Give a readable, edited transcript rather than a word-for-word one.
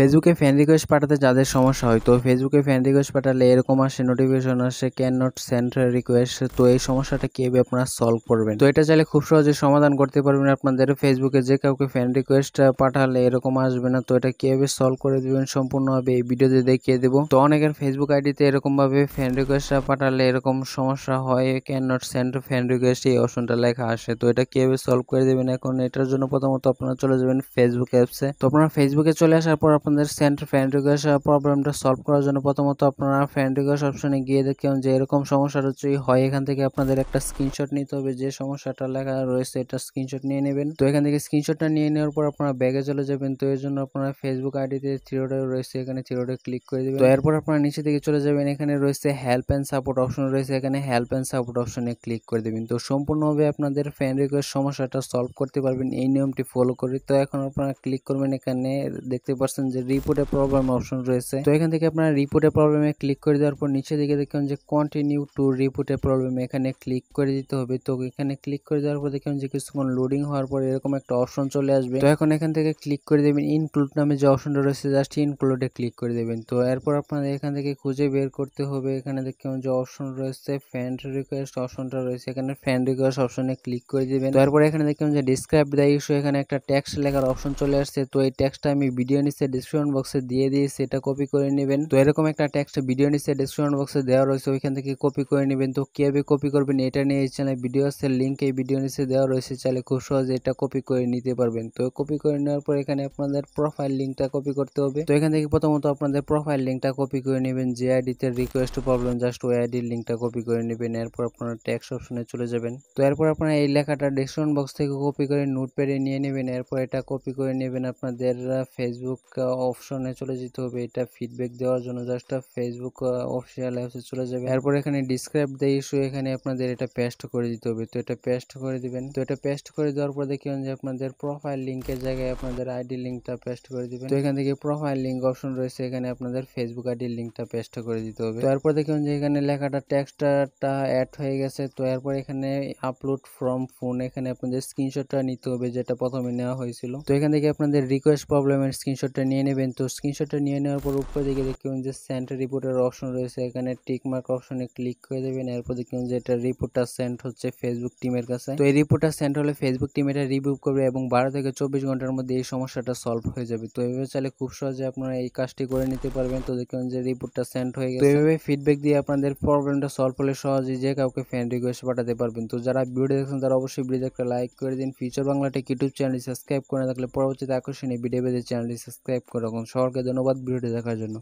ফেসবুকে friend request পাঠাতে যাদের সমস্যা হয়, তো ফেসবুকে ফ্রেন্ড রিকোয়েস্ট পাঠালে এরকম আসে, নোটিফিকেশন আসে ক্যান নট সেন্ড রিকোয়েস্ট। তো এই সমস্যাটা কিভাবে আপনারা সলভ করবেন, তো এটা চাইলে খুব সহজে সমাধান করতে পারবেন। আপনাদের ফেসবুকে যে কাউকে ফ্রেন্ড রিকোয়েস্ট পাঠালে এরকম আসবে না, তো এটা কিভাবে সলভ করে দিবেন সম্পূর্ণভাবে এই ভিডিওতে দেখিয়ে দেবো। তো অনেকের ফেসবুক আইডিতে এরকম ভাবে ফ্রেন্ড রিকোয়েস্ট পাঠালে এরকম সমস্যা হয়, can not send friend request এই অপশনটা লেখা আসে। তো এটা কিভাবে সলভ করে দেবেন, এখন এটার জন্য প্রথমত আপনারা চলে যাবেন ফেসবুক অ্যাপসে। তো আপনারা ফেসবুকে চলে আসার পর আপনাদের সেন্ড ফ্রেন্ড রিকোয়েস্ট প্রবলেমটা সলভ করার জন্য প্রথমত আপনারা ফ্রেন্ড রিকোয়েস্ট অপশনে গিয়ে দেখেন যে এরকম সমস্যাটা যদি হয়, এখান থেকে আপনাদের একটা স্ক্রিনশট নিতে হবে। যে সমস্যাটা লেখা রয়েছে এটা স্ক্রিনশট নিয়ে নেবেন। তো এখান থেকে স্ক্রিনশটটা নিয়ে নেওয়ার পর আপনারা ব্যাগে চলে যাবেন। তো এর জন্য আপনারা ফেসবুক আইডিতে থ্রিডে রয়েছে, এখানে থ্রিডে ক্লিক করে দিবেন। তো এরপর আপনারা নিচে দিকে চলে যাবেন, এখানে রয়েছে হেল্প অ্যান্ড সাপোর্ট অপশন রয়েছে, এখানে হেল্প অ্যান্ড সাপোর্ট অপশনে ক্লিক করে দিবেন। তো সম্পূর্ণভাবে আপনাদের ফ্রেন্ড রিকোয়েস্ট সমস্যাটা সলভ করতে পারবেন এই নিয়মটি ফলো করে। তো এখন আপনারা ক্লিক করবেন, এখানে দেখতে পাচ্ছেন যে রিপোর্টে প্রবলেম অপশন রয়েছে। তো এখান থেকে আপনারা রিপোর্টে প্রবলেমে ক্লিক করে দেওয়ার পর নিচে দিকে দেখুন যে কন্টিনিউ টু রিপোর্টে প্রবলেম, এখানে ক্লিক করে দিতে হবে। তো এখানে ক্লিক করে দেওয়ার পর দেখুন যে কিছুক্ষণ লোডিং হওয়ার পর এরকম একটা অপশন চলে আসবে। তো এখন এখান থেকে ক্লিক করে দেবেন ইনক্লুড নামে যে অপশনটা রয়েছে, জাস্ট ইনক্লুডে ক্লিক করে দেবেন। তো এরপর আপনাদের এখান থেকে খুঁজে বের করতে হবে, এখানে দেখুন যে অপশন রয়েছে ফ্রেন্ড রিকোয়েস্ট অপশনটা রয়েছে, এখানে ফ্রেন্ড রিকোয়েস্ট অপশনে ক্লিক করে দিবেন। তারপর এখানে দেখুন যে ডিসক্রাইব দ্য ইস্যু, এখানে একটা টেক্সট লেখার অপশন চলে আসছে। তো এই টেক্সটটা আমি ভিডিও নিচে ডিসক্রিপশন বক্সে দিয়ে দিয়েছি, এটা কপি করে নেবেন। তো এরকম একটা টেক্সট ভিডিও নিচে ডিসক্রিপশন বক্সে দেওয়া রয়েছে, ওইখান থেকে কপি করে নেবেন। তো কিভাবে কপি করবেন এটা নিয়ে এই চ্যানেলে ভিডিও আছে, লিঙ্ক এই ভিডিও নিচে দেওয়া রয়েছে, চাইলে খুব সহজে এটা কপি করে নিতে পারবেন। তো কপি করে নেওয়ার পর এখানে আপনাদের প্রোফাইল লিঙ্কটা কপি করতে হবে। তো এখান থেকে প্রথমত আপনাদের প্রোফাইল লিঙ্কটা কপি করে নেবেন, যে আইডিতে রিকোয়েস্ট প্রবলেম জাস্ট ওই আইডির লিঙ্কটা কপি করে নেবেন। এরপর আপনারা টেক্সট অপশনে চলে যাবেন। তো এরপর আপনারা এই লেখাটা ডেসক্রিপশন বক্স থেকে কপি করে নোটপ্যাডে নিয়ে নেবেন। এরপর এটা কপি করে নেবেন, আপনাদের ফেসবুক অপশনে চলে যেতে হবে। এটা ফিডব্যাক দেওয়ার জন্য জাস্ট ফেসবুক অফিসিয়াল অ্যাপসে চলে যাবে। এরপর এখানে ডিসক্রাইব দ্য ইস্যু, এখানে আপনাদের এটা পেস্ট করে দিতে হবে। তো এটা পেস্ট করে দিবেন। তো এটা পেস্ট করে দেওয়ার পর দেখবেন যে আপনাদের প্রোফাইল লিঙ্কের জায়গায় আপনাদের আইডি লিঙ্কটা পেস্ট করে দিবেন। তো এখান থেকে প্রোফাইল লিঙ্ক অপশন রয়েছে, এখানে আপনাদের ফেসবুক আইডির লিঙ্কটা পেস্ট করে দিতে হবে। তো এরপর দেখবেন যে এখানে লেখাটা টেক্সটটা অ্যাড হয়ে গেছে। তো এরপর এখানে আপলোড ফ্রম ফোন, এখানে আপনাদের স্ক্রিনশটটা নিতে হবে যেটা প্রথমে নেওয়া হয়েছিল। তো এখান থেকে আপনাদের রিকোয়েস্ট প্রবলেমের স্ক্রিনশটটা নিয়ে নেবেন। তো স্ক্রিনশটটা নিয়ে নেওয়ার পর উপর দিকে দেখবেন যে সেন্ড রিপোর্টের অপশন রয়েছে, এখানে টিক মার্ক অপশনে ক্লিক করে দেবেন। এরপর দেখবেন যে এটা রিপোর্টটা সেন্ড হচ্ছে ফেসবুক টিমের কাছে। তো এই রিপোর্টটা সেন্ড হলে ফেসবুক টিম এটা রিভিউ করবে এবং 12 থেকে 24 ঘন্টার মধ্যে এই সমস্যাটা সলভ হয়ে যাবে। তো এইভাবে চাইলে খুব সহজে আপনারা এই কাজটি করে নিতে পারবেন। তো দেখবেন যে রিপোর্টটা সেন্ড হয়ে গেছে। তো এইভাবে ফিডব্যাক দিয়ে আপনাদের প্রবলেমটা সলভ হলে সহজেই যে কাউকে ফ্রেন্ড রিকোয়েস্ট পাঠাতে পারবেন। তো যারা ভিডিও দেখছেন তারা অবশ্যই ভিডিওতে একটা লাইক করে দিন। ফিউচার বাংলা টেক ইউটিউব চ্যানেলটি সাবস্ক্রাইব করে না থাকলে পরবর্তীতে আকর্ষণীয় ভিডিও পেতে চ্যানেলটি সাবস্ক্রাইব করে রাখুন। সবাইকে ধন্যবাদ ভিডিওটি দেখার জন্য।